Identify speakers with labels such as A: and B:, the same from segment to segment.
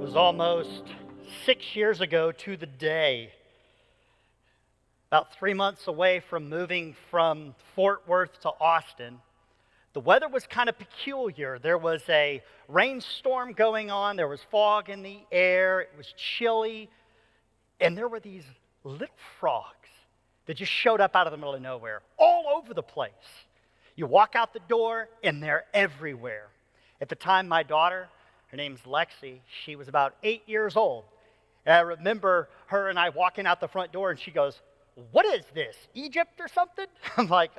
A: was almost 6 years ago to the day, about 3 months away from moving from Fort Worth to Austin. The weather was kind of peculiar. There was a rainstorm going on, there was fog in the air, it was chilly, and there were these little frogs that just showed up out of the middle of nowhere, all over the place. You walk out the door, and they're everywhere. At the time, my daughter, her name's Lexi, she was about 8 years old. And I remember her and I walking out the front door, and she goes, "What is this, Egypt or something?" I'm like,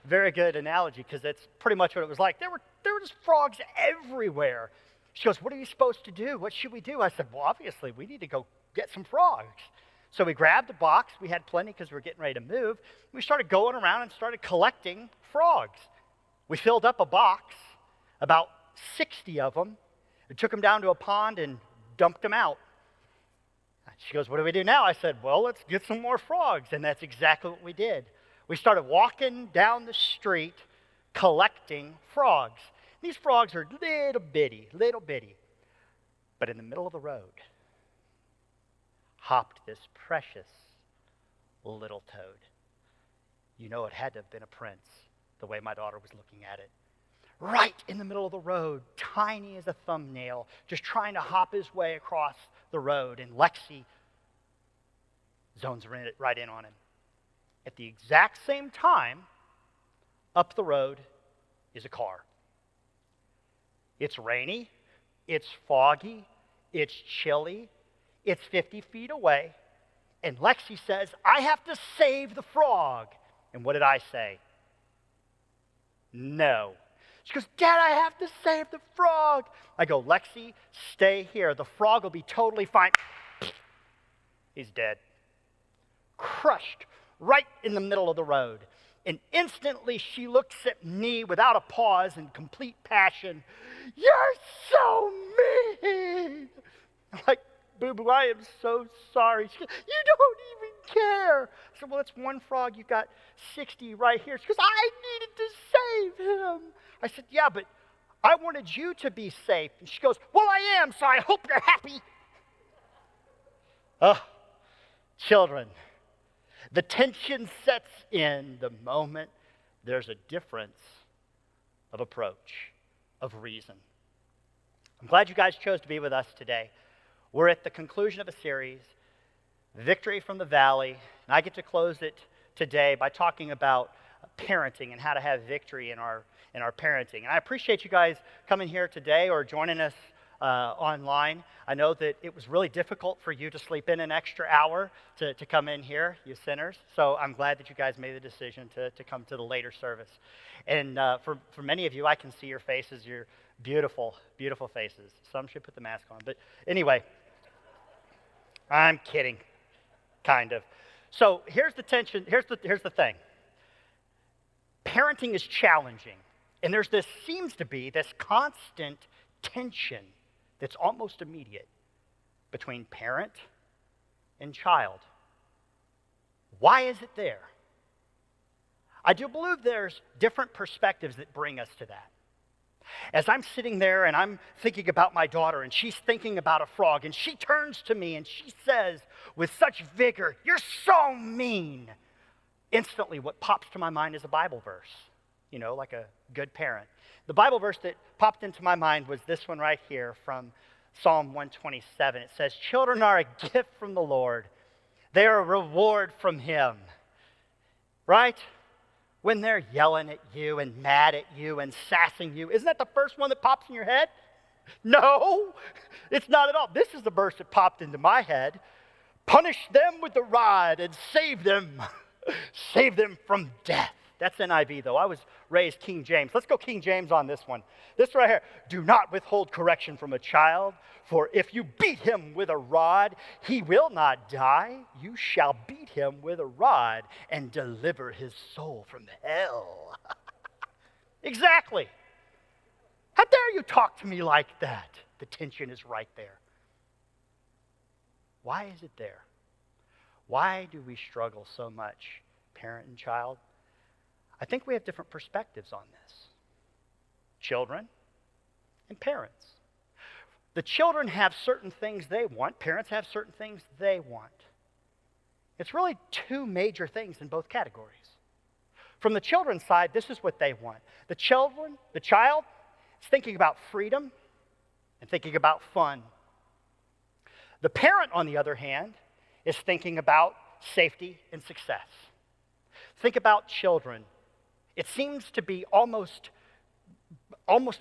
A: very good analogy, because that's pretty much what it was like. There were just frogs everywhere. She goes, "What are you supposed to do? What should we do?" I said, "Well, obviously, we need to go get some frogs." So we grabbed a box. We had plenty because we were getting ready to move. We started going around and started collecting frogs. We filled up a box, about 60 of them, and took them down to a pond and dumped them out. She goes, "What do we do now?" I said, "Well, let's get some more frogs." And that's exactly what we did. We started walking down the street collecting frogs. These frogs are little bitty. But in the middle of the road hopped this precious little toad. You know, it had to have been a prince, the way my daughter was looking at it. Right in the middle of the road, tiny as a thumbnail, just trying to hop his way across the road. And Lexi zones right in on him. At the exact same time, up the road is a car. It's rainy, it's foggy, it's chilly, it's 50 feet away, and Lexi says, "I have to save the frog." And what did I say? No. She goes, "Dad, I have to save the frog." I go, "Lexi, stay here. The frog will be totally fine." He's dead. Crushed right in the middle of the road. And instantly she looks at me without a pause in complete passion. "You're so mean." I'm like, "Boo-boo, I am so sorry." She goes, "You don't even care." I said, "Well, it's one frog. You've got 60 right here." She goes, "I needed to save him." I said, "Yeah, but I wanted you to be safe." And she goes, "Well, I am, so I hope you're happy." Oh, children, the tension sets in the moment there's a difference of approach, of reason. I'm glad you guys chose to be with us today. We're at the conclusion of a series, Victory from the Valley, and I get to close it today by talking about parenting and how to have victory in our parenting. And I appreciate you guys coming here today or joining us online. I know that it was really difficult for you to sleep in an extra hour to come in here, you sinners. So I'm glad that you guys made the decision to come to the later service. And for many of you, I can see your faces, your beautiful, beautiful faces. Some should put the mask on. But anyway, I'm kidding, kind of. So here's the tension. Here's the thing. Parenting is challenging, and seems to be this constant tension that's almost immediate between parent and child. Why is it there? I do believe there's different perspectives that bring us to that. As I'm sitting there and I'm thinking about my daughter, and she's thinking about a frog, and she turns to me and she says with such vigor, "You're so mean." Instantly, what pops to my mind is a Bible verse, like a good parent. The Bible verse that popped into my mind was this one right here from Psalm 127. It says, "Children are a gift from the Lord. They are a reward from Him." Right? When they're yelling at you and mad at you and sassing you, isn't that the first one that pops in your head? No, it's not at all. This is the verse that popped into my head. "Punish them with the rod and save them from death." That's NIV, though. I was raised King James. Let's go King James on this one. This right here. "Do not withhold correction from a child, for if you beat him with a rod, he will not die. You shall beat him with a rod and deliver his soul from hell." Exactly. How dare you talk to me like that? The tension is right there. Why is it there? Why do we struggle so much, parent and child? I think we have different perspectives on this. Children and parents. The children have certain things they want. Parents have certain things they want. It's really two major things in both categories. From the children's side, this is what they want. The child is thinking about freedom and thinking about fun. The parent, on the other hand, is thinking about safety and success. Think about children. It seems to be almost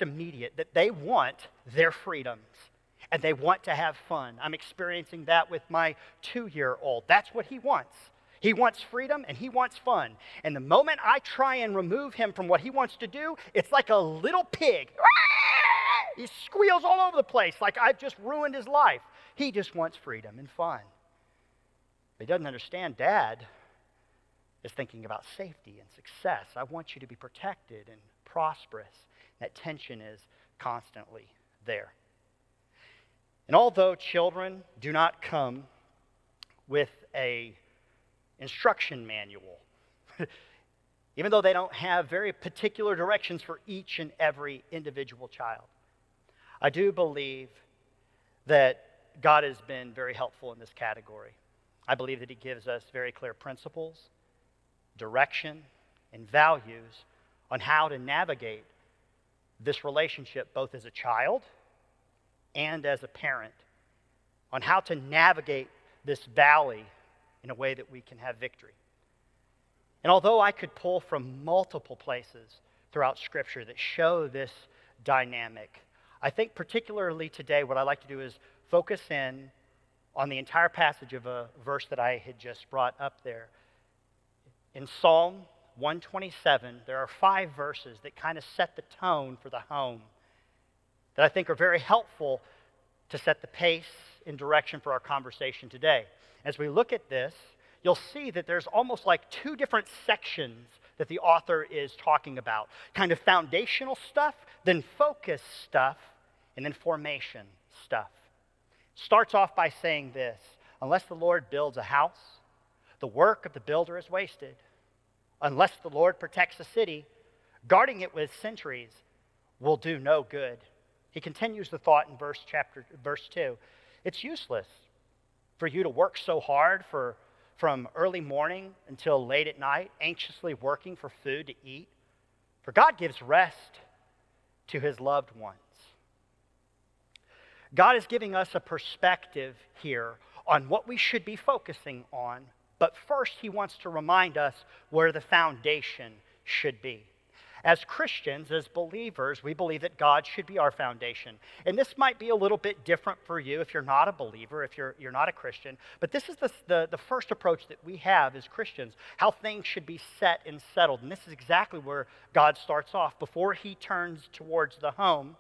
A: immediate that they want their freedoms and they want to have fun. I'm experiencing that with my 2-year-old. That's what he wants. He wants freedom and he wants fun. And the moment I try and remove him from what he wants to do, it's like a little pig. He squeals all over the place like I've just ruined his life. He just wants freedom and fun. He doesn't understand Dad is thinking about safety and success. I want you to be protected and prosperous. That tension is constantly there. And although children do not come with a instruction manual, even though they don't have very particular directions for each and every individual child, I do believe that God has been very helpful in this category. I believe that he gives us very clear principles, direction, and values on how to navigate this relationship both as a child and as a parent, on how to navigate this valley in a way that we can have victory. And although I could pull from multiple places throughout Scripture that show this dynamic, I think particularly today what I'd like to do is focus in on the entire passage of a verse that I had just brought up there. In Psalm 127, there are 5 verses that kind of set the tone for the home that I think are very helpful to set the pace and direction for our conversation today. As we look at this, you'll see that there's almost like 2 different sections that the author is talking about. Kind of foundational stuff, then focus stuff, and then formation stuff. Starts off by saying this: unless the Lord builds a house, the work of the builder is wasted. Unless the Lord protects a city, guarding it with sentries will do no good. He continues the thought in verse 2. It's useless for you to work so hard from early morning until late at night, anxiously working for food to eat. For God gives rest to his loved ones. God is giving us a perspective here on what we should be focusing on, but first he wants to remind us where the foundation should be. As Christians, as believers, we believe that God should be our foundation. And this might be a little bit different for you if you're not a believer, if you're not a Christian. But this is the first approach that we have as Christians, how things should be set and settled. And this is exactly where God starts off. Before he turns towards the home,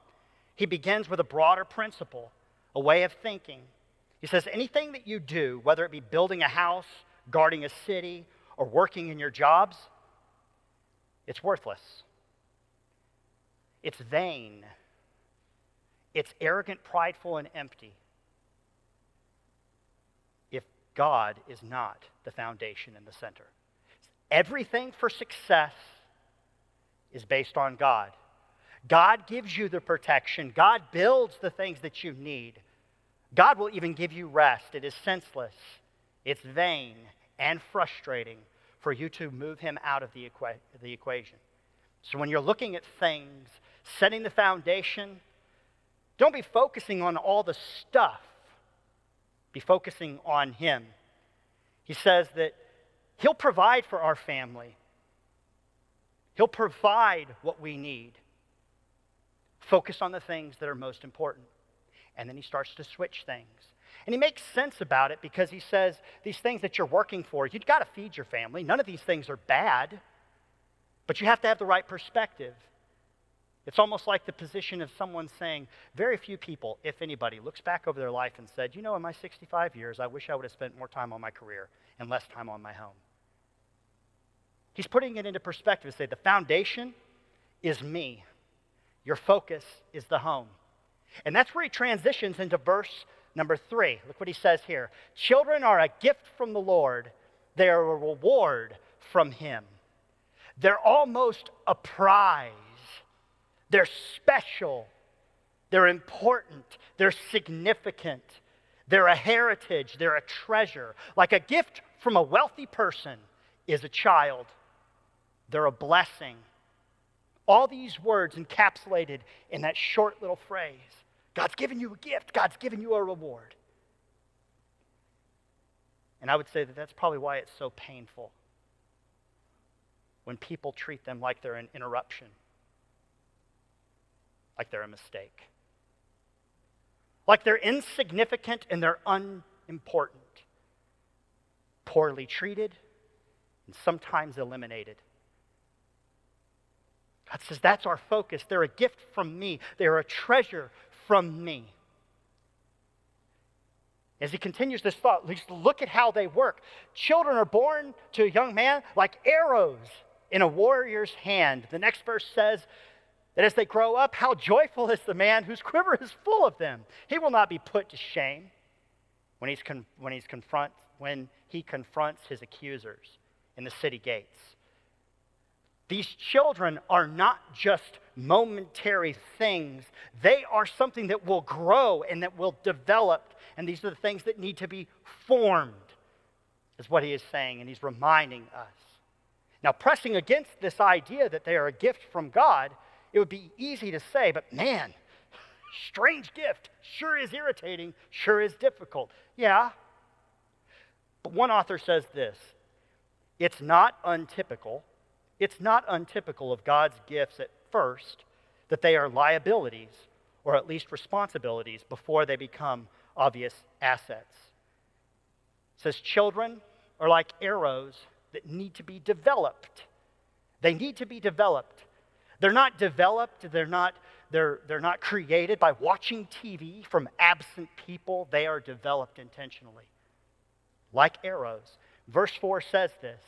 A: he begins with a broader principle, a way of thinking. He says, anything that you do, whether it be building a house, guarding a city, or working in your jobs, it's worthless. It's vain. It's arrogant, prideful, and empty if God is not the foundation in the center. Everything for success is based on God. God gives you the protection. God builds the things that you need. God will even give you rest. It is senseless. It's vain and frustrating for you to move him out of the equation. So when you're looking at things, setting the foundation, don't be focusing on all the stuff. Be focusing on him. He says that he'll provide for our family. He'll provide what we need. Focus on the things that are most important. And then he starts to switch things. And he makes sense about it because he says these things that you're working for, you've got to feed your family. None of these things are bad, but you have to have the right perspective. It's almost like the position of someone saying, very few people, if anybody, looks back over their life and said, you know, in my 65 years, I wish I would have spent more time on my career and less time on my home. He's putting it into perspective to say the foundation is me. Your focus is the home. And that's where he transitions into verse number 3. Look what he says here. Children are a gift from the Lord. They are a reward from him. They're almost a prize. They're special. They're important. They're significant. They're a heritage. They're a treasure. Like a gift from a wealthy person is a child. They're a blessing. All these words encapsulated in that short little phrase. God's given you a gift. God's given you a reward. And I would say that that's probably why it's so painful when people treat them like they're an interruption, like they're a mistake, like they're insignificant and they're unimportant, poorly treated, and sometimes eliminated. God says, that's our focus. They're a gift from me. They're a treasure from me. As he continues this thought, look at how they work. Children are born to a young man like arrows in a warrior's hand. The next verse says that as they grow up, how joyful is the man whose quiver is full of them. He will not be put to shame when he confronts his accusers in the city gates. These children are not just momentary things. They are something that will grow and that will develop. And these are the things that need to be formed, is what he is saying, and he's reminding us. Now, pressing against this idea that they are a gift from God, it would be easy to say, but man, strange gift, sure is irritating, sure is difficult. Yeah, but one author says this, it's not untypical of God's gifts at first that they are liabilities, or at least responsibilities, before they become obvious assets. It says children are like arrows that need to be developed. They need to be developed. They're not developed, they're not created by watching TV from absent people. They are developed intentionally. Like arrows. Verse 4 says this.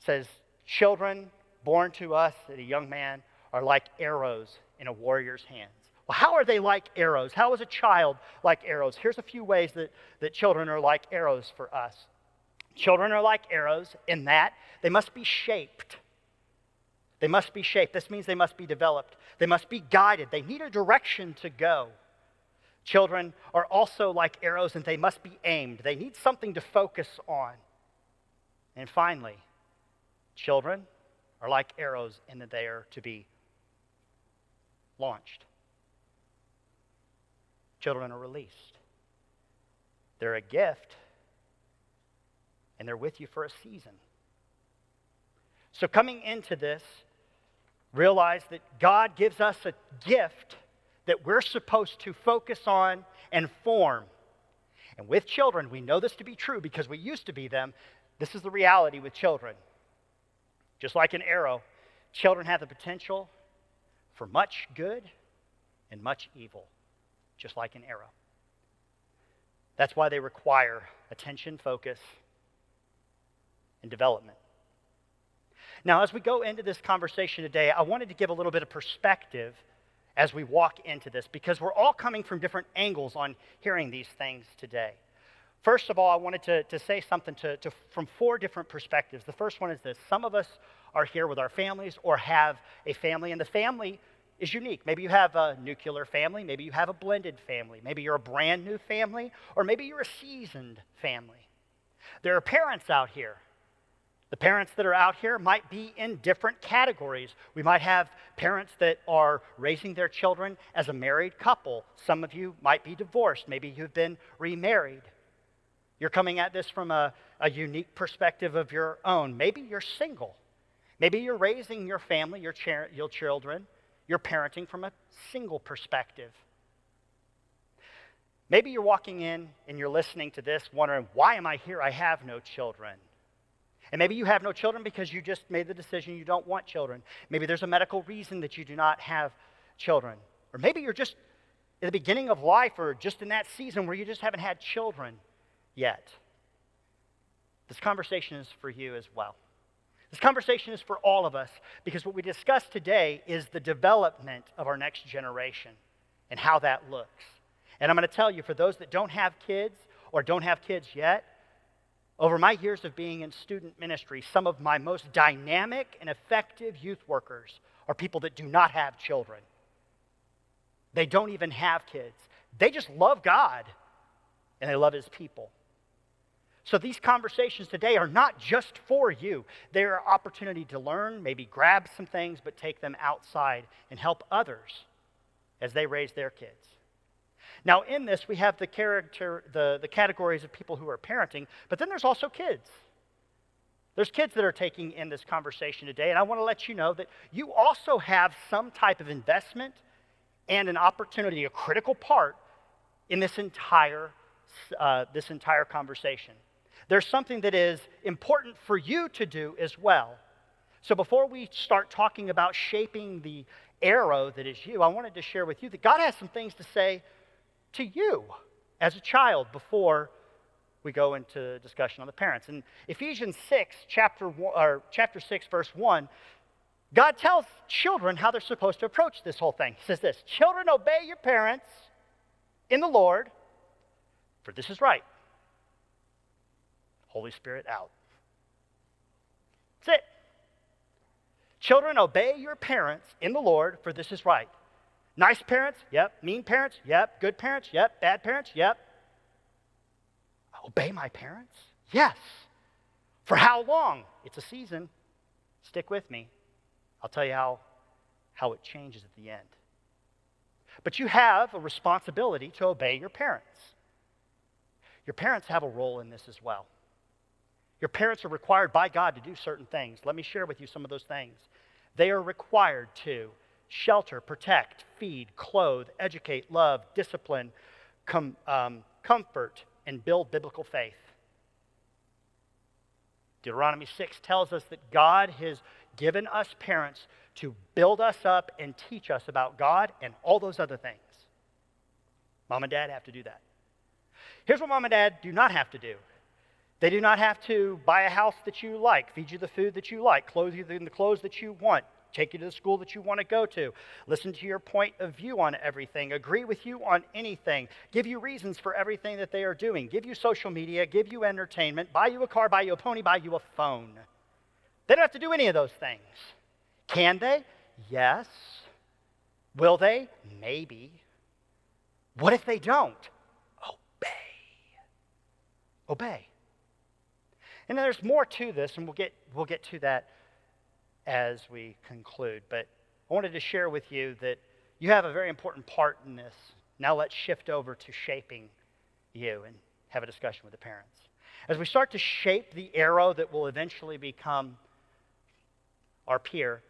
A: It says, children born to us, a young man, are like arrows in a warrior's hands. Well, how are they like arrows? How is a child like arrows? Here's a few ways that children are like arrows for us. Children are like arrows in that they must be shaped. They must be shaped. This means they must be developed. They must be guided. They need a direction to go. Children are also like arrows and they must be aimed. They need something to focus on. And finally, children are like arrows in that they are to be launched. Children are released. They're a gift, and they're with you for a season. So coming into this, realize that God gives us a gift that we're supposed to focus on and form. And with children, we know this to be true because we used to be them. This is the reality with children. Just like an arrow, children have the potential for much good and much evil, just like an arrow. That's why they require attention, focus, and development. Now, as we go into this conversation today, I wanted to give a little bit of perspective as we walk into this, because we're all coming from different angles on hearing these things today. First of all, I wanted to say something from 4 different perspectives. The first one is this. Some of us are here with our families or have a family, and the family is unique. Maybe you have a nuclear family. Maybe you have a blended family. Maybe you're a brand new family, or maybe you're a seasoned family. There are parents out here. The parents that are out here might be in different categories. We might have parents that are raising their children as a married couple. Some of you might be divorced. Maybe you've been remarried. You're coming at this from a unique perspective of your own. Maybe you're single. Maybe you're raising your family, your children, you're parenting from a single perspective. Maybe you're walking in and you're listening to this wondering, why am I here? I have no children. And maybe you have no children because you just made the decision you don't want children. Maybe there's a medical reason that you do not have children. Or maybe you're just at the beginning of life or just in that season where you just haven't had children yet. This conversation is for you as well. This conversation is for all of us because what we discussed today is the development of our next generation and how that looks. And I'm going to tell you, for those that don't have kids or don't have kids yet, over my years of being in student ministry, some of my most dynamic and effective youth workers are people that do not have children. They don't even have kids. They just love God and they love his people. So these conversations today are not just for you. They're an opportunity to learn, maybe grab some things, but take them outside and help others as they raise their kids. Now in this, we have the categories of people who are parenting, but then there's also kids. There's kids that are taking in this conversation today, and I want to let you know that you also have some type of investment and an opportunity, a critical part in this entire conversation. There's something that is important for you to do as well. So before we start talking about shaping the arrow that is you, I wanted to share with you that God has some things to say to you as a child before we go into discussion on the parents. In Ephesians 6, chapter 6, verse 1, God tells children how they're supposed to approach this whole thing. He says this, "Children, obey your parents in the Lord, for this is right." Holy Spirit out. That's it. Children, obey your parents in the Lord, for this is right. Nice parents? Yep. Mean parents? Yep. Good parents? Yep. Bad parents? Yep. Obey my parents? Yes. For how long? It's a season. Stick with me. I'll tell you how it changes at the end. But you have a responsibility to obey your parents. Your parents have a role in this as well. Your parents are required by God to do certain things. Let me share with you some of those things. They are required to shelter, protect, feed, clothe, educate, love, discipline, comfort, and build biblical faith. Deuteronomy 6 tells us that God has given us parents to build us up and teach us about God and all those other things. Mom and dad have to do that. Here's what mom and dad do not have to do. They do not have to buy a house that you like, feed you the food that you like, clothe you in the clothes that you want, take you to the school that you want to go to, listen to your point of view on everything, agree with you on anything, give you reasons for everything that they are doing, give you social media, give you entertainment, buy you a car, buy you a pony, buy you a phone. They don't have to do any of those things. Can they? Yes. Will they? Maybe. What if they don't? Obey. Obey. And then there's more to this, and we'll get to that as we conclude. But I wanted to share with you that you have a very important part in this. Now let's shift over to shaping you and have a discussion with the parents. As we start to shape the arrow that will eventually become our peer,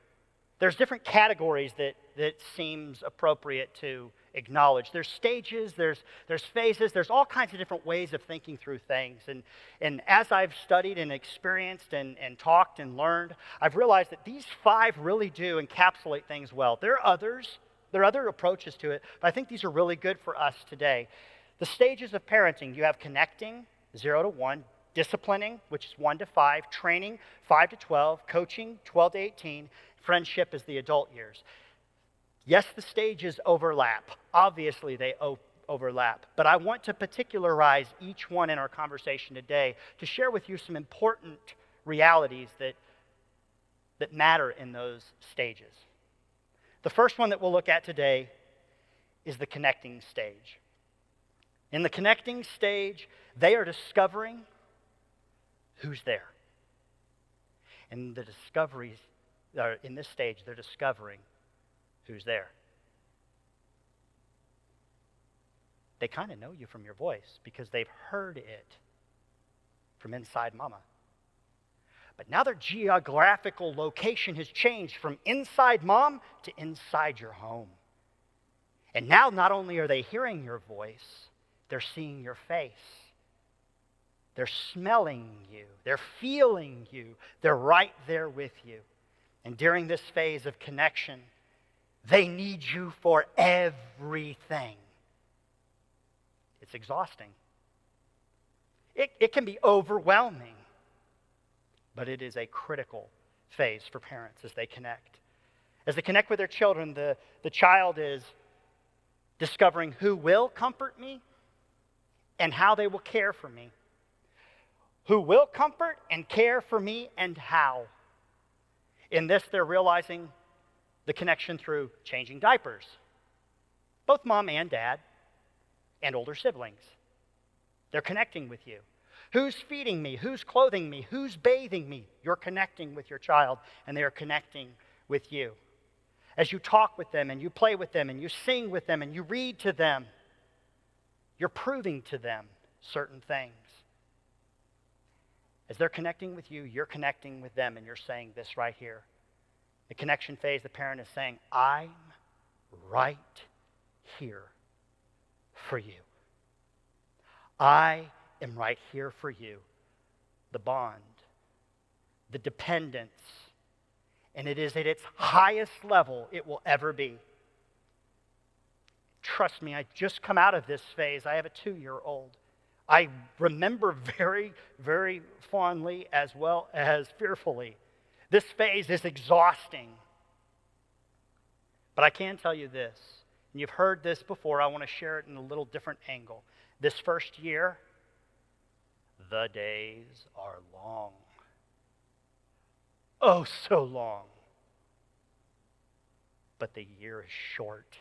A: there's different categories that seems appropriate to acknowledge. There's stages, there's phases, there's all kinds of different ways of thinking through things. And as I've studied and experienced and talked and learned, I've realized that these 5 really do encapsulate things well. There are other approaches to it, but I think these are really good for us today. The stages of parenting, you have connecting, 0 to 1, disciplining, which is 1 to 5, training, 5 to 12, coaching, 12 to 18, friendship is the adult years. Yes, the stages overlap. Obviously, they overlap. But I want to particularize each one in our conversation today to share with you some important realities that matter in those stages. The first one that we'll look at today is the connecting stage. In the connecting stage, they are discovering who's there. In this stage, they're discovering who's there. They kind of know you from your voice because they've heard it from inside mama. But now their geographical location has changed from inside mom to inside your home. And now not only are they hearing your voice, they're seeing your face. They're smelling you. They're feeling you. They're right there with you. And during this phase of connection, they need you for everything. It's exhausting. It can be overwhelming, but it is a critical phase for parents as they connect. As they connect with their children, the child is discovering who will comfort me and how they will care for me. Who will comfort and care for me and how. In this, they're realizing the connection through changing diapers, both mom and dad and older siblings. They're connecting with you. Who's feeding me? Who's clothing me? Who's bathing me? You're connecting with your child, and they are connecting with you. As you talk with them, and you play with them, and you sing with them, and you read to them, you're proving to them certain things. As they're connecting with you, you're connecting with them, and you're saying this right here. The connection phase, the parent is saying, I'm right here for you. I am right here for you. The bond, the dependence, and it is at its highest level it will ever be. Trust me, I just come out of this phase. I have a 2-year-old. I remember very, very fondly as well as fearfully. This phase is exhausting. But I can tell you this, and you've heard this before, I want to share it in a little different angle. This first year, the days are long. Oh, so long. But the year is short.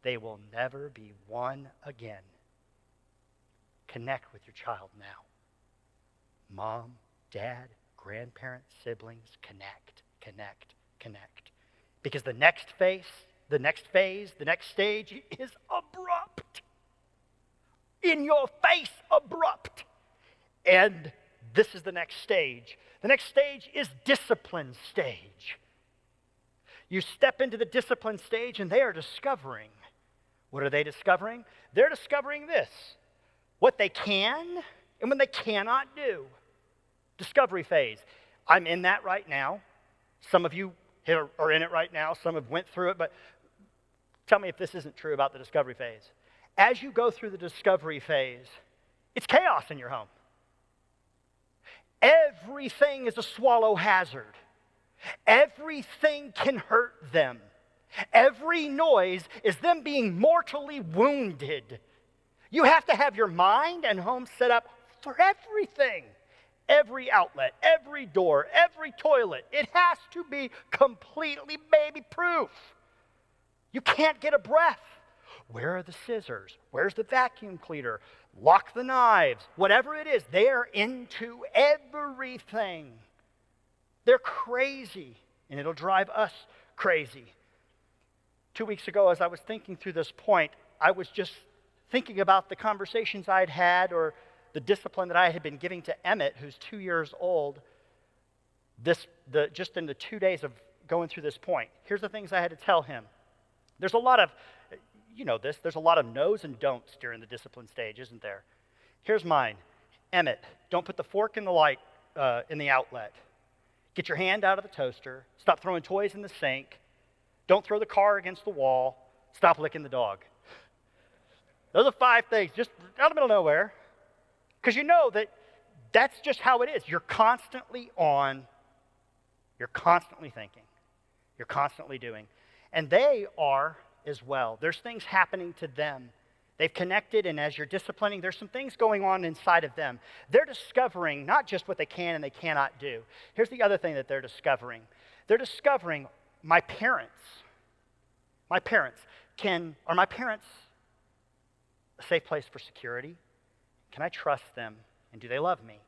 A: They will never be one again. Connect with your child now. Mom, dad, grandparents, siblings, connect, connect, connect. Because the next phase, the next stage is abrupt. In your face, abrupt. And this is the next stage. The next stage is discipline stage. You step into the discipline stage and they are discovering. What are they discovering? They're discovering this. What they can and what they cannot do. Discovery phase. I'm in that right now. Some of you are in it right now. Some have went through it, but tell me if this isn't true about the discovery phase. As you go through the discovery phase, it's chaos in your home. Everything is a swallow hazard. Everything can hurt them. Every noise is them being mortally wounded. You have to have your mind and home set up for everything. Every outlet, every door, every toilet. It has to be completely baby-proof. You can't get a breath. Where are the scissors? Where's the vacuum cleaner? Lock the knives. Whatever it is, they're into everything. They're crazy, and it'll drive us crazy. 2 weeks ago, as I was thinking through this point, I was just thinking about the conversations I'd had or the discipline that I had been giving to Emmett, who's 2 years old, just in the 2 days of going through this point. Here's the things I had to tell him. There's a lot of, there's a lot of no's and don'ts during the discipline stage, isn't there? Here's mine. Emmett, don't put the fork in the light, in the outlet. Get your hand out of the toaster. Stop throwing toys in the sink. Don't throw the car against the wall. Stop licking the dog. Those are 5 things, just out of the middle of nowhere. Because you know that's just how it is. You're constantly on. You're constantly thinking. You're constantly doing. And they are as well. There's things happening to them. They've connected, and as you're disciplining, there's some things going on inside of them. They're discovering not just what they can and they cannot do. Here's the other thing that they're discovering. They're discovering my parents. Are my parents a safe place for security? Can I trust them? And do they love me?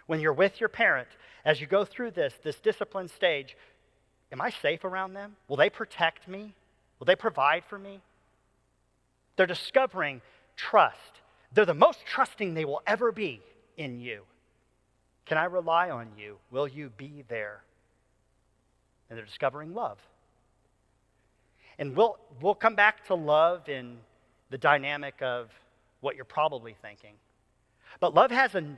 A: When you're with your parent, as you go through this discipline stage, am I safe around them? Will they protect me? Will they provide for me? They're discovering trust. They're the most trusting they will ever be in you. Can I rely on you? Will you be there? And they're discovering love. And we'll come back to love in the dynamic of what you're probably thinking. But love has an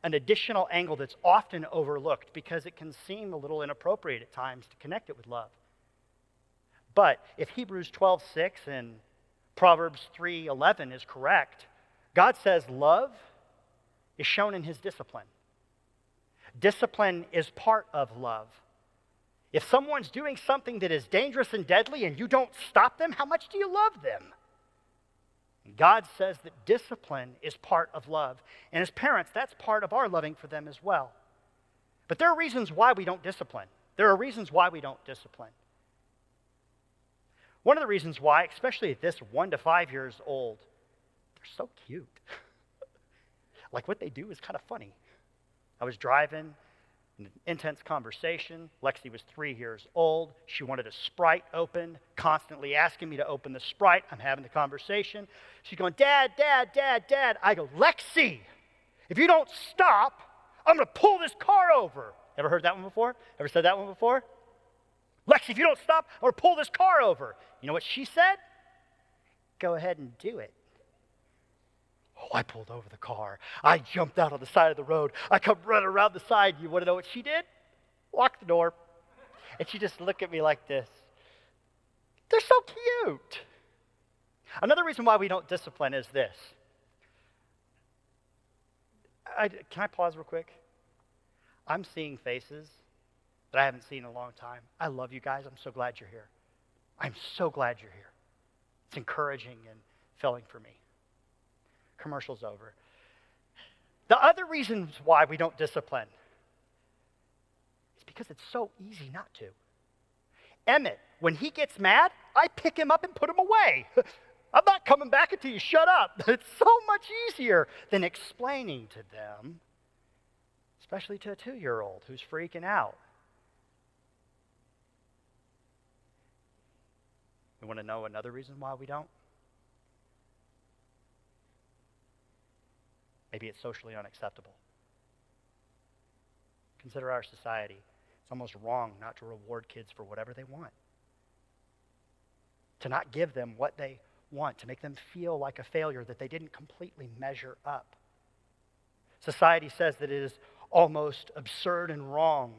A: additional angle that's often overlooked because it can seem a little inappropriate at times to connect it with love. But if Hebrews 12:6 and Proverbs 3:11 is correct, God says love is shown in his discipline. Discipline is part of love. If someone's doing something that is dangerous and deadly and you don't stop them, how much do you love them? And God says that discipline is part of love. And as parents, that's part of our loving for them as well. But there are reasons why we don't discipline. There are reasons why we don't discipline. One of the reasons why, especially at this 1 to 5 years old, they're so cute. Like what they do is kind of funny. I was driving, an intense conversation. Lexi was 3 years old. She wanted a Sprite open, constantly asking me to open the Sprite. I'm having the conversation. She's going, Dad, Dad, Dad, Dad. I go, Lexi, if you don't stop, I'm going to pull this car over. Ever heard that one before? Ever said that one before? Lexi, if you don't stop, I'm going to pull this car over. You know what she said? Go ahead and do it. Oh, I pulled over the car. I jumped out on the side of the road. I come running around the side. You want to know what she did? Locked the door. And she just looked at me like this. They're so cute. Another reason why we don't discipline is this. Can I pause real quick? I'm seeing faces that I haven't seen in a long time. I love you guys. I'm so glad you're here. I'm so glad you're here. It's encouraging and filling for me. Commercial's over. The other reasons why we don't discipline is because it's so easy not to. Emmett, when he gets mad, I pick him up and put him away. I'm not coming back until you shut up. It's so much easier than explaining to them, especially to a 2-year-old who's freaking out. You want to know another reason why we don't? Maybe it's socially unacceptable. Consider our society. It's almost wrong not to reward kids for whatever they want. To not give them what they want, to make them feel like a failure, that they didn't completely measure up. Society says that it is almost absurd and wrong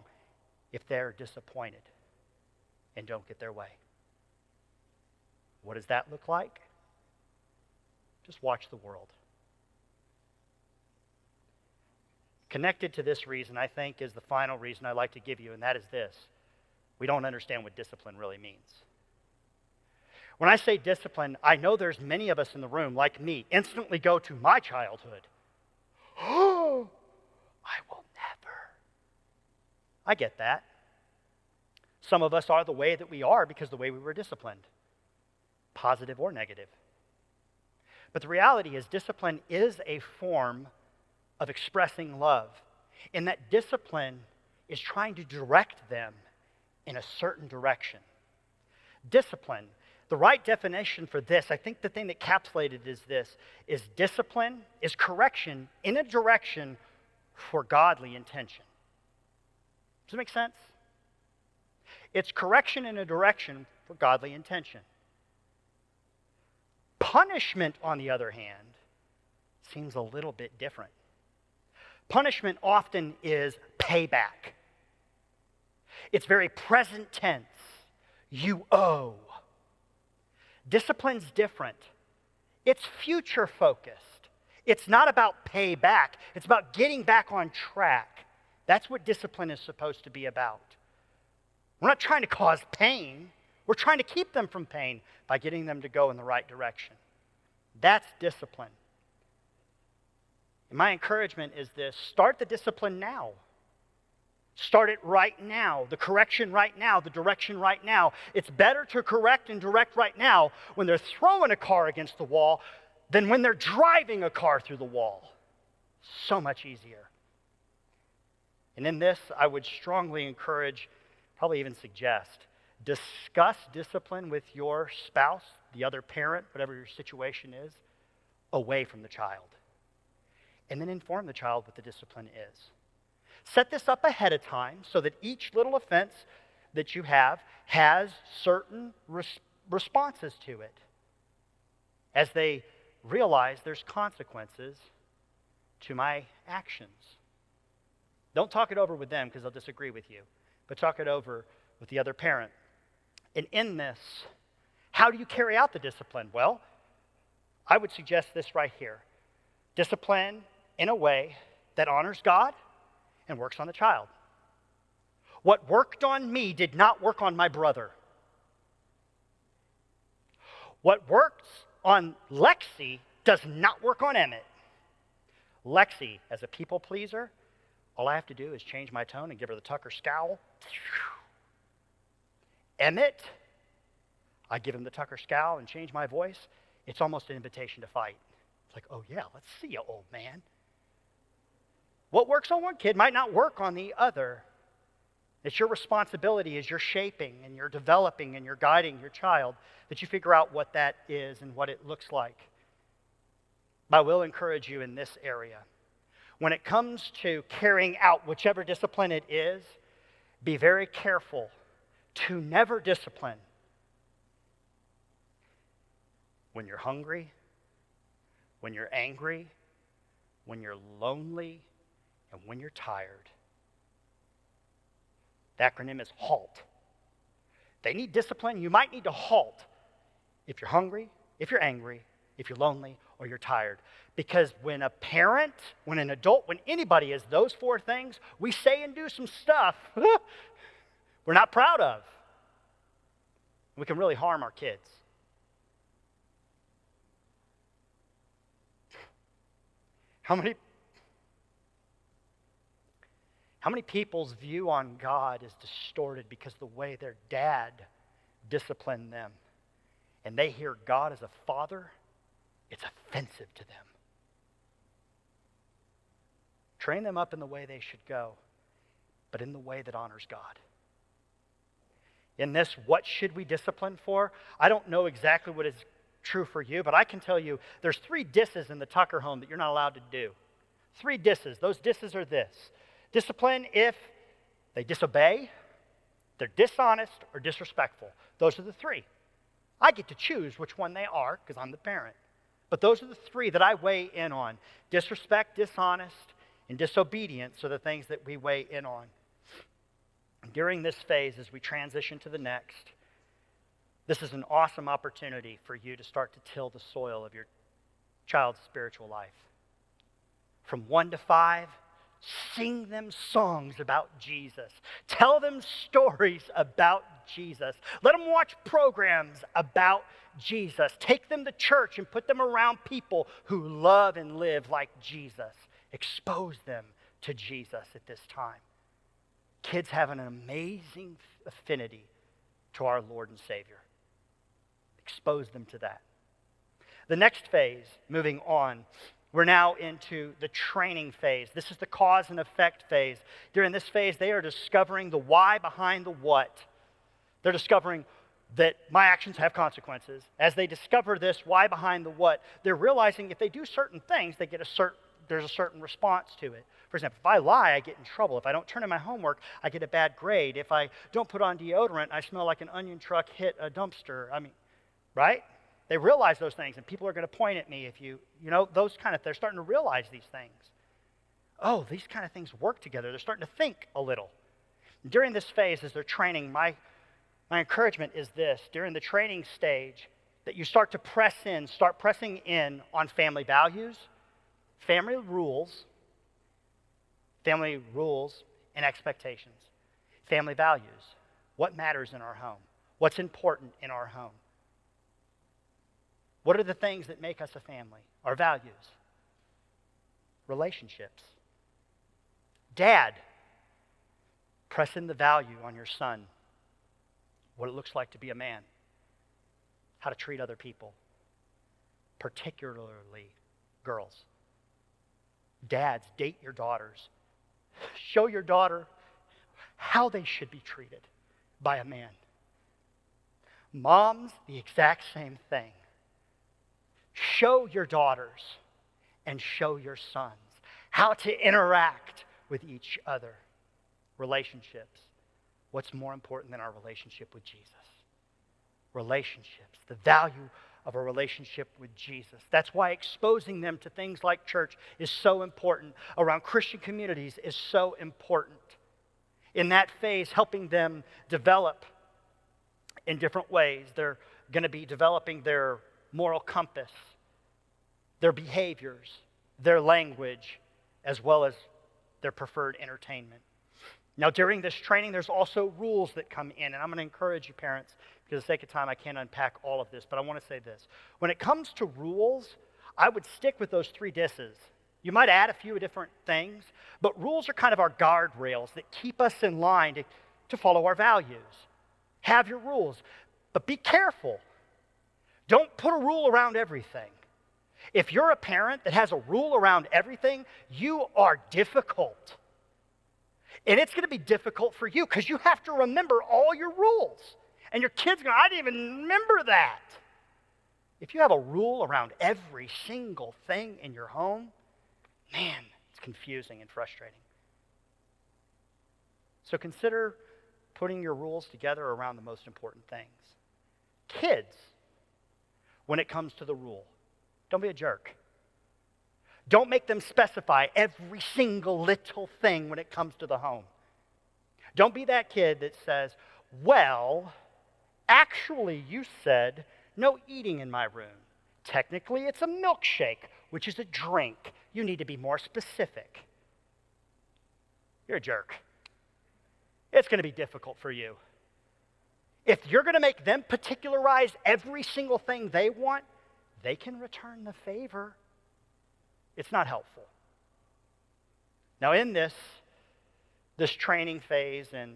A: if they're disappointed and don't get their way. What does that look like? Just watch the world. Connected to this reason, I think, is the final reason I'd like to give you, and that is this. We don't understand what discipline really means. When I say discipline, I know there's many of us in the room, like me, instantly go to my childhood. Oh, I will never. I get that. Some of us are the way that we are because of the way we were disciplined, positive or negative. But the reality is discipline is a form of expressing love, and that discipline is trying to direct them in a certain direction. Discipline, the right definition for this, I think the thing that encapsulated is this, is discipline is correction in a direction for godly intention. Does that make sense? It's correction in a direction for godly intention. Punishment, on the other hand, seems a little bit different. Punishment often is payback. It's very present tense. You owe. Discipline's different. It's future focused. It's not about payback. It's about getting back on track. That's what discipline is supposed to be about. We're not trying to cause pain. We're trying to keep them from pain by getting them to go in the right direction. That's discipline. And my encouragement is this: start the discipline now. Start it right now. The correction right now. The direction right now. It's better to correct and direct right now when they're throwing a car against the wall than when they're driving a car through the wall. So much easier. And in this, I would strongly encourage, probably even suggest, discuss discipline with your spouse, the other parent, whatever your situation is, away from the child. And then inform the child what the discipline is. Set this up ahead of time so that each little offense that you have has certain responses to it, as they realize there's consequences to my actions. Don't talk it over with them because they'll disagree with you, but talk it over with the other parent. And in this, how do you carry out the discipline? Well, I would suggest this right here. Discipline in a way that honors God and works on the child. What worked on me did not work on my brother. What works on Lexi does not work on Emmett. Lexi, as a people pleaser, all I have to do is change my tone and give her the Tucker scowl. Emmett, I give him the Tucker scowl and change my voice, it's almost an invitation to fight. It's like, oh yeah, let's see you, old man. What works on one kid might not work on the other. It's your responsibility as you're shaping and you're developing and you're guiding your child that you figure out what that is and what it looks like. But I will encourage you in this area. When it comes to carrying out whichever discipline it is, be very careful to never discipline when you're hungry, when you're angry, when you're lonely, and when you're tired. The acronym is HALT. They need discipline. You might need to halt if you're hungry, if you're angry, if you're lonely, or you're tired. Because when a parent, when an adult, when anybody is those four things, we say and do some stuff we're not proud of. We can really harm our kids. How many people's view on God is distorted because the way their dad disciplined them, and they hear God as a father, it's offensive to them. Train them up in the way they should go, but in the way that honors God. In this, what should we discipline for? I don't know exactly what is true for you, but I can tell you there's 3 disses in the Tucker home that you're not allowed to do. 3 disses. Those disses are this. Discipline if they disobey, they're dishonest, or disrespectful. Those are the 3. I get to choose which one they are because I'm the parent. But those are the 3 that I weigh in on. Disrespect, dishonest, and disobedience are the things that we weigh in on. During this phase, as we transition to the next, this is an awesome opportunity for you to start to till the soil of your child's spiritual life. From 1 to 5, sing them songs about Jesus. Tell them stories about Jesus. Let them watch programs about Jesus. Take them to church and put them around people who love and live like Jesus. Expose them to Jesus at this time. Kids have an amazing affinity to our Lord and Savior. Expose them to that. The next phase, moving on, we're now into the training phase. This is the cause and effect phase. During this phase, they are discovering the why behind the what. They're discovering that my actions have consequences. As they discover this why behind the what, they're realizing if they do certain things, there's a certain response to it. For example, if I lie, I get in trouble. If I don't turn in my homework, I get a bad grade. If I don't put on deodorant, I smell like an onion truck hit a dumpster. Right? They realize those things, and people are going to point at me if those kind of, they're starting to realize these things. Oh, these kind of things work together. They're starting to think a little. During this phase, as they're training, my encouragement is this. During the training stage, that you start pressing in on family values, family rules, and expectations. Family values. What matters in our home? What's important in our home? What are the things that make us a family? Our values. Relationships. Dad, press in the value on your son. What it looks like to be a man. How to treat other people. Particularly girls. Dads, date your daughters. Show your daughter how they should be treated by a man. Moms, the exact same thing. Show your daughters and show your sons how to interact with each other. Relationships. What's more important than our relationship with Jesus? Relationships. The value of a relationship with Jesus. That's why exposing them to things like church is so important. Around Christian communities is so important. In that phase, helping them develop in different ways. They're going to be developing their moral compass, their behaviors, their language, as well as their preferred entertainment. Now, during this training, there's also rules that come in, and I'm going to encourage you, parents, because for the sake of time, I can't unpack all of this, but I want to say this. When it comes to rules, I would stick with those 3 disses. You might add a few different things, but rules are kind of our guardrails that keep us in line to follow our values. Have your rules, But be careful. Don't put a rule around everything. If you're a parent that has a rule around everything, you are difficult. And it's going to be difficult for you because you have to remember all your rules. And your kid's going, I didn't even remember that. If you have a rule around every single thing in your home, man, it's confusing and frustrating. So consider putting your rules together around the most important things. Kids, when it comes to the rule, don't be a jerk. Don't make them specify every single little thing when it comes to the home. Don't be that kid that says, well, actually you said no eating in my room. Technically it's a milkshake, which is a drink. You need to be more specific. You're a jerk. It's going to be difficult for you. If you're going to make them particularize every single thing they want, they can return the favor. It's not helpful. Now in this training phase and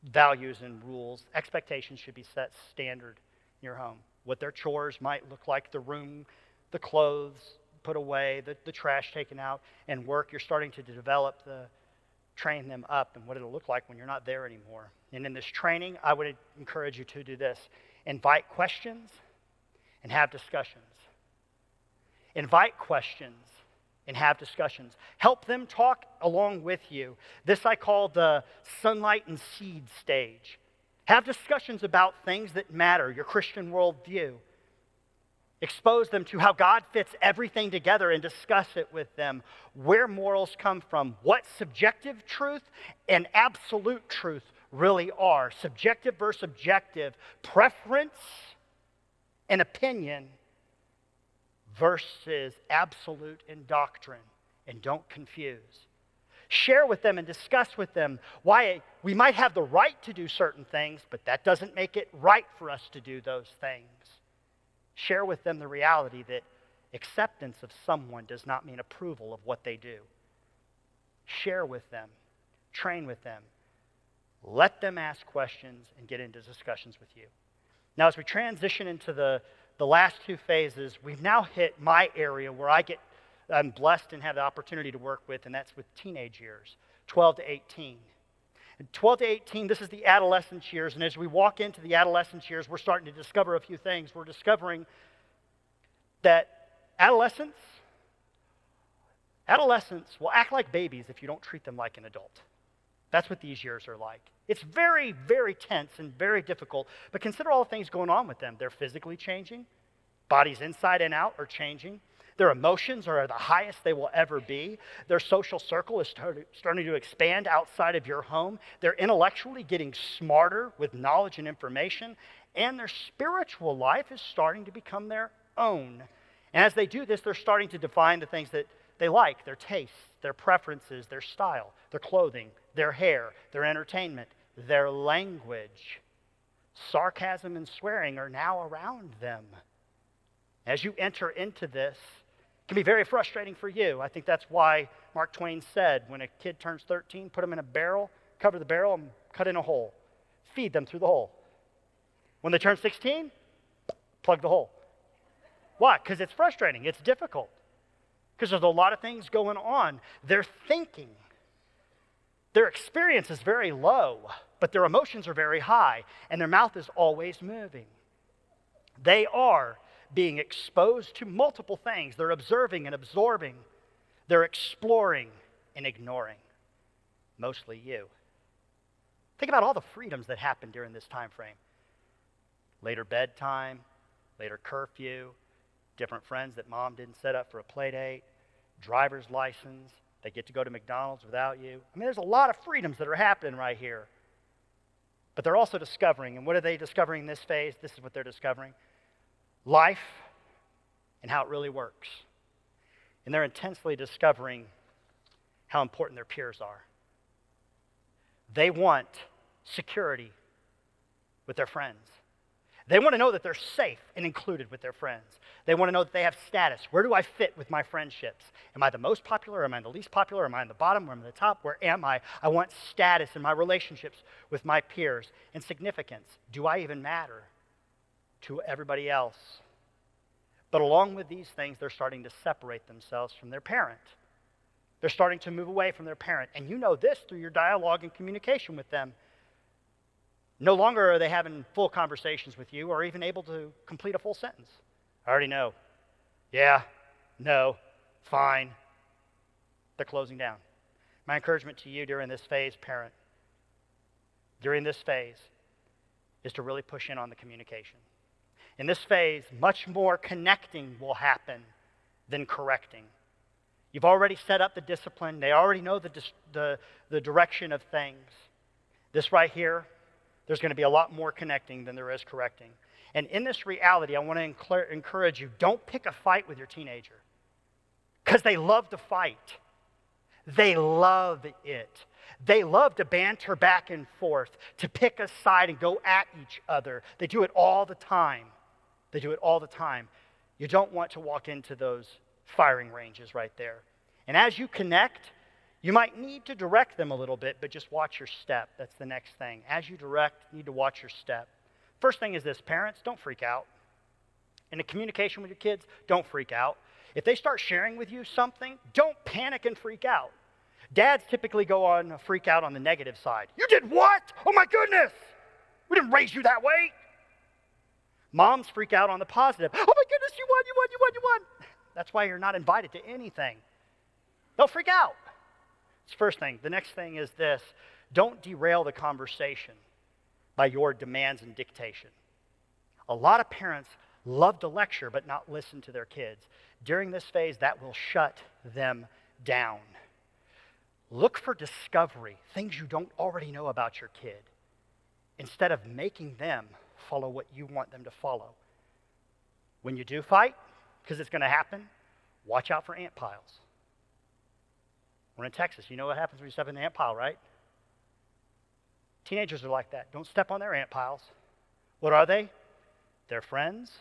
A: values and rules, expectations should be set standard in your home. What their chores might look like, the room, the clothes put away, the trash taken out, and work. You're starting to develop train them up and what it'll look like when you're not there anymore. And in this training, I would encourage you to do this. Invite questions and have discussions. Invite questions and have discussions. Help them talk along with you. This I call the sunlight and seed stage. Have discussions about things that matter, your Christian worldview. Expose them to how God fits everything together and discuss it with them. Where morals come from, what subjective truth and absolute truth really are. Subjective versus objective, preference and opinion versus absolute and doctrine. And don't confuse. Share with them and discuss with them why we might have the right to do certain things, but that doesn't make it right for us to do those things. Share with them the reality that acceptance of someone does not mean approval of what they do. Share with them. Train with them. Let them ask questions and get into discussions with you. Now, as we transition into the last two phases, we've now hit my area where I'm blessed and have the opportunity to work with, and that's with teenage years, 12 to 18. And 12 to 18, this is the adolescence years, and as we walk into the adolescence years, we're starting to discover a few things. We're discovering that adolescents will act like babies if you don't treat them like an adult. That's what these years are like. It's very, very tense and very difficult, but consider all the things going on with them. They're physically changing. Bodies inside and out are changing. Their emotions are the highest they will ever be. Their social circle is starting to expand outside of your home. They're intellectually getting smarter with knowledge and information, and their spiritual life is starting to become their own. And as they do this, they're starting to define the things that they like, their tastes, their preferences, their style, their clothing, their hair, their entertainment, their language. Sarcasm and swearing are now around them. As you enter into this, it can be very frustrating for you. I think that's why Mark Twain said, when a kid turns 13, put them in a barrel, cover the barrel, and cut in a hole. Feed them through the hole. When they turn 16, plug the hole. Why? Because it's frustrating. It's difficult. Because there's a lot of things going on. They're thinking. Their experience is very low, but their emotions are very high, and their mouth is always moving. They are being exposed to multiple things. They're observing and absorbing. They're exploring and ignoring. Mostly you. Think about all the freedoms that happen during this time frame. Later bedtime, later curfew, different friends that mom didn't set up for a play date, driver's license, they get to go to McDonald's without you. I mean, there's a lot of freedoms that are happening right here. But they're also discovering, and what are they discovering in this phase? This is what they're discovering. Life and how it really works. And they're intensely discovering how important their peers are. They want security with their friends. They want to know that they're safe and included with their friends. They want to know that they have status. Where do I fit with my friendships? Am I the most popular? Am I the least popular? Am I on the bottom? Am I on the top? Where am I? I want status in my relationships with my peers and significance. Do I even matter to everybody else? But along with these things, they're starting to separate themselves from their parent. They're starting to move away from their parent. And you know this through your dialogue and communication with them. No longer are they having full conversations with you or even able to complete a full sentence. I already know. Yeah, no, fine. They're closing down. My encouragement to you during this phase, parent, during this phase, is to really push in on the communication. In this phase, much more connecting will happen than correcting. You've already set up the discipline. They already know the direction of things. This right here, there's going to be a lot more connecting than there is correcting. And in this reality, I want to encourage you, don't pick a fight with your teenager. Because they love to fight. They love it. They love to banter back and forth, to pick a side and go at each other. They do it all the time. They do it all the time. You don't want to walk into those firing ranges right there. And as you connect, you might need to direct them a little bit, but just watch your step. That's the next thing. As you direct, you need to watch your step. First thing is this, parents, don't freak out. In the communication with your kids, don't freak out. If they start sharing with you something, don't panic and freak out. Dads typically go on a freak out on the negative side. You did what? Oh my goodness! We didn't raise you that way. Moms freak out on the positive. Oh my goodness, you won, you won, you won, you won. That's why you're not invited to anything. They'll freak out. It's the first thing. The next thing is this. Don't derail the conversation by your demands and dictation. A lot of parents love to lecture but not listen to their kids. During this phase, that will shut them down. Look for discovery, things you don't already know about your kid, instead of making them follow what you want them to follow. When you do fight, because it's going to happen, watch out for ant piles. We're in Texas. You know what happens when you step in the ant pile, right? Teenagers are like that. Don't step on their ant piles. What are they? Their friends,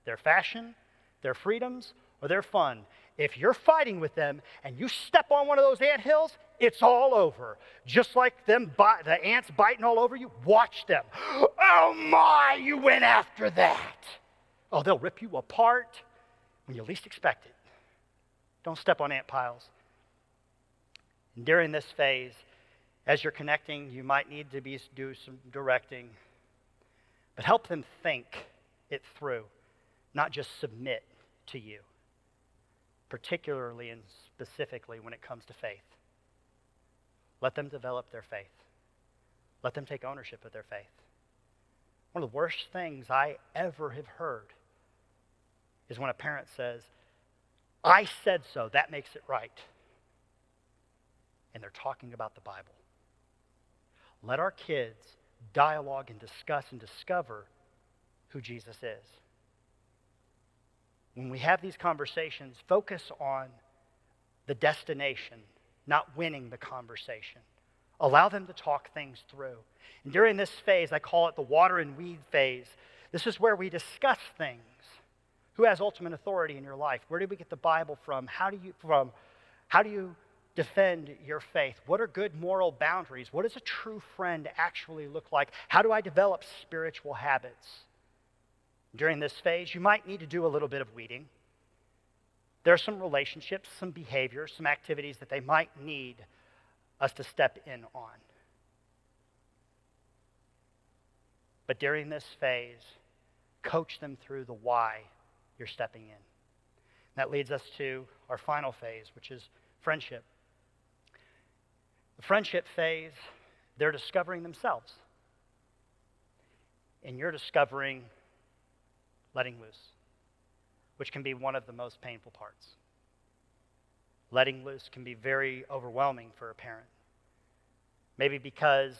A: their fashion, their freedoms, or their fun. If you're fighting with them and you step on one of those ant hills, it's all over. Just like the ants biting all over you, watch them. Oh my, you went after that. Oh, they'll rip you apart when you least expect it. Don't step on ant piles. And during this phase, as you're connecting, you might need to do some directing, but help them think it through, not just submit to you, particularly and specifically when it comes to faith. Let them develop their faith. Let them take ownership of their faith. One of the worst things I ever have heard is when a parent says, I said so, that makes it right. And they're talking about the Bible. Let our kids dialogue and discuss and discover who Jesus is. When we have these conversations, focus on the destination, not winning the conversation. Allow them to talk things through. And during this phase, I call it the water and weed phase. This is where we discuss things. Who has ultimate authority in your life? Where did we get the Bible from? How do you defend your faith? What are good moral boundaries? What does a true friend actually look like? How do I develop spiritual habits? During this phase, you might need to do a little bit of weeding. There are some relationships, some behaviors, some activities that they might need us to step in on. But during this phase, coach them through the why you're stepping in. That leads us to our final phase, which is friendship. The friendship phase, they're discovering themselves. And you're discovering letting loose, which can be one of the most painful parts. Letting loose can be very overwhelming for a parent. Maybe because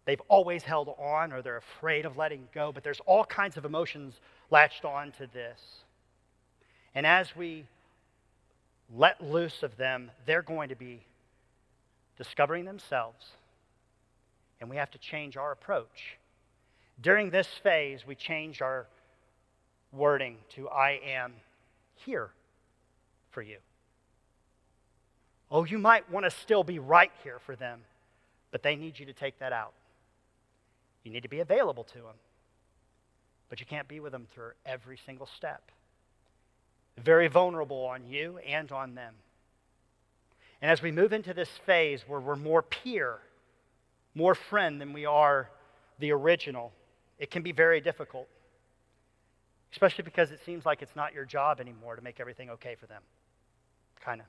A: they've always held on or they're afraid of letting go, but there's all kinds of emotions latched on to this. And as we let loose of them, they're going to be discovering themselves, and we have to change our approach. During this phase, we changed our wording to I am here for you. Oh, you might want to still be right here for them, but they need you to take that out. You need to be available to them, but you can't be with them through every single step. Very vulnerable on you and on them. And as we move into this phase where we're more peer, more friend than we are the original, it can be very difficult, especially because it seems like it's not your job anymore to make everything okay for them. Kind of.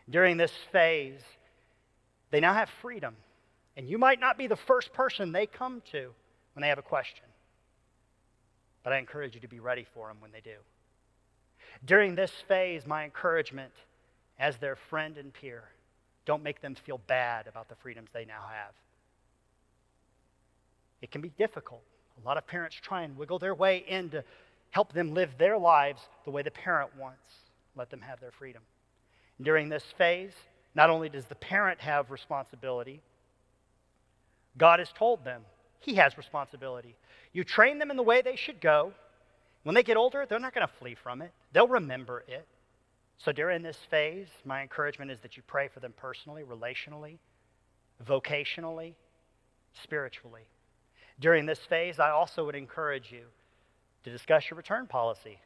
A: During this phase, they now have freedom. And you might not be the first person they come to when they have a question. But I encourage you to be ready for them when they do. During this phase, my encouragement as their friend and peer, don't make them feel bad about the freedoms they now have. It can be difficult. A lot of parents try and wiggle their way in to help them live their lives the way the parent wants. Let them have their freedom. During this phase, not only does the parent have responsibility, God has told them He has responsibility. You train them in the way they should go. When they get older, they're not going to flee from it. They'll remember it. So during this phase, my encouragement is that you pray for them personally, relationally, vocationally, spiritually. During this phase, I also would encourage you to discuss your return policy.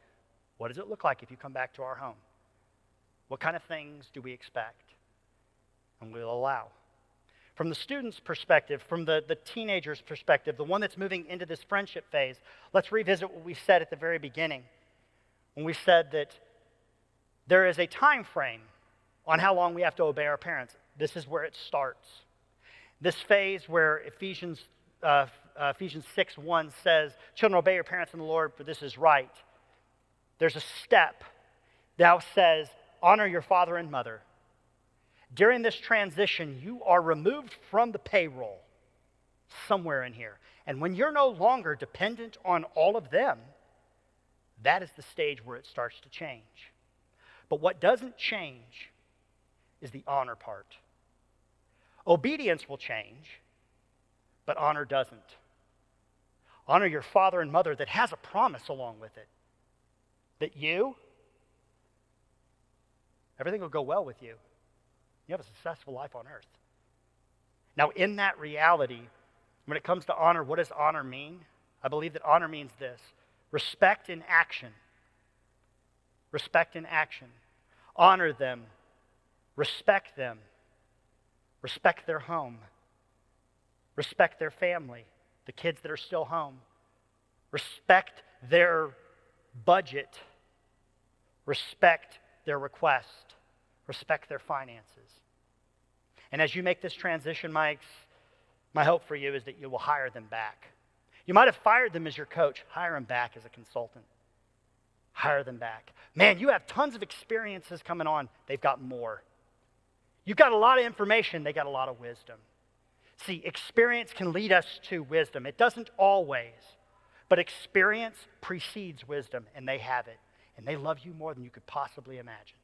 A: What does it look like if you come back to our home? What kind of things do we expect and we'll allow? From the student's perspective, from the teenager's perspective, the one that's moving into this friendship phase, let's revisit what we said at the very beginning. When we said that there is a time frame on how long we have to obey our parents. This is where it starts. This phase where Ephesians 6:1 says, "Children, obey your parents in the Lord, for this is right." There's a step that says, "Honor your father and mother." During this transition, you are removed from the payroll somewhere in here. And when you're no longer dependent on all of them, that is the stage where it starts to change. But what doesn't change is the honor part. Obedience will change, but honor doesn't. Honor your father and mother that has a promise along with it. That everything will go well with you. You have a successful life on earth. Now, in that reality, when it comes to honor, what does honor mean? I believe that honor means this: respect in action. Respect in action. Honor them. Respect them. Respect their home. Respect their family, the kids that are still home. Respect their budget. Respect their request. Respect their finances. And as you make this transition, my hope for you is that you will hire them back. You might have fired them as your coach. Hire them back as a consultant. Hire them back. Man, you have tons of experiences coming on. They've got more. You've got a lot of information. They got a lot of wisdom. See, experience can lead us to wisdom. It doesn't always, but experience precedes wisdom, and they have it. And they love you more than you could possibly imagine.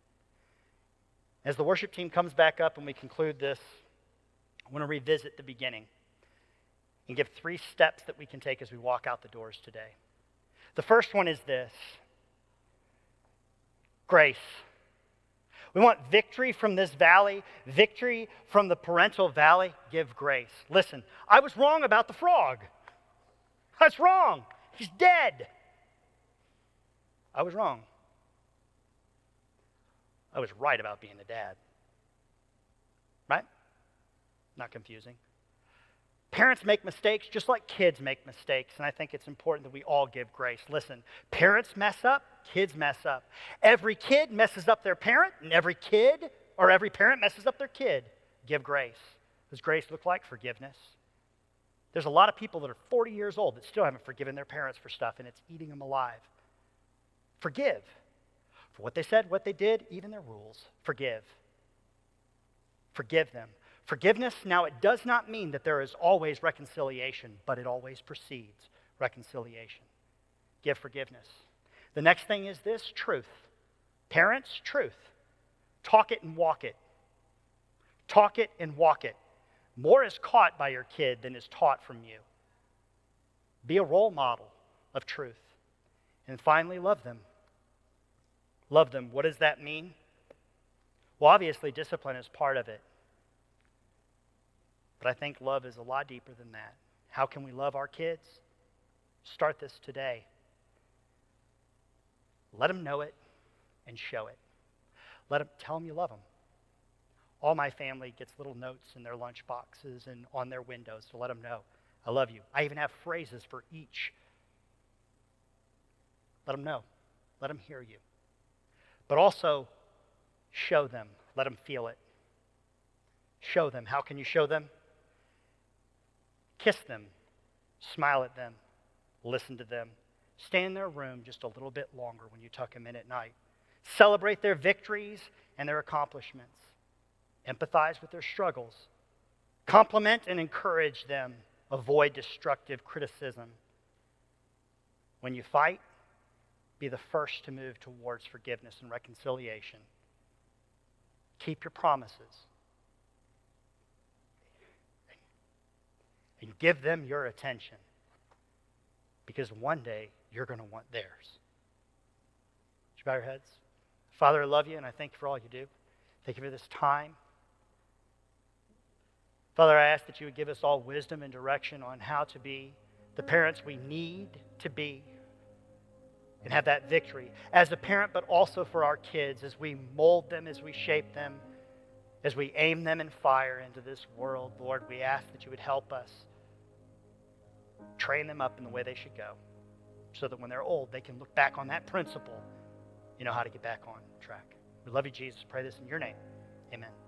A: As the worship team comes back up and we conclude this, I want to revisit the beginning and give 3 steps that we can take as we walk out the doors today. The first one is this: grace. We want victory from this valley, victory from the parental valley. Give grace. Listen, I was wrong about the frog. I was wrong. He's dead. I was wrong. I was right about being a dad. Right? Not confusing. Parents make mistakes just like kids make mistakes, and I think it's important that we all give grace. Listen, parents mess up, kids mess up. Every kid messes up their parent, and every parent messes up their kid. Give grace. Does grace look like forgiveness? There's a lot of people that are 40 years old that still haven't forgiven their parents for stuff, and it's eating them alive. Forgive. For what they said, what they did, even their rules. Forgive. Forgive them. Forgiveness, now it does not mean that there is always reconciliation, but it always precedes reconciliation. Give forgiveness. The next thing is this: truth. Parents, truth. Talk it and walk it. Talk it and walk it. More is caught by your kid than is taught from you. Be a role model of truth. And finally, love them. Love them. What does that mean? Well, obviously, discipline is part of it. But I think love is a lot deeper than that. How can we love our kids? Start this today. Let them know it and show it. Tell them you love them. All my family gets little notes in their lunch boxes and on their windows to let them know, I love you. I even have phrases for each. Let them know. Let them hear you. But also, show them. Let them feel it. Show them. How can you show them? Kiss them. Smile at them. Listen to them. Stay in their room just a little bit longer when you tuck them in at night. Celebrate their victories and their accomplishments. Empathize with their struggles. Compliment and encourage them. Avoid destructive criticism. When you fight, be the first to move towards forgiveness and reconciliation. Keep your promises. And give them your attention. Because one day, you're going to want theirs. Would you bow your heads? Father, I love you, and I thank you for all you do. Thank you for this time. Father, I ask that you would give us all wisdom and direction on how to be the parents we need to be and have that victory as a parent, but also for our kids as we mold them, as we shape them, as we aim them in fire into this world. Lord, we ask that you would help us train them up in the way they should go so that when they're old, they can look back on that principle, you know how to get back on track. We love you, Jesus. Pray this in your name. Amen.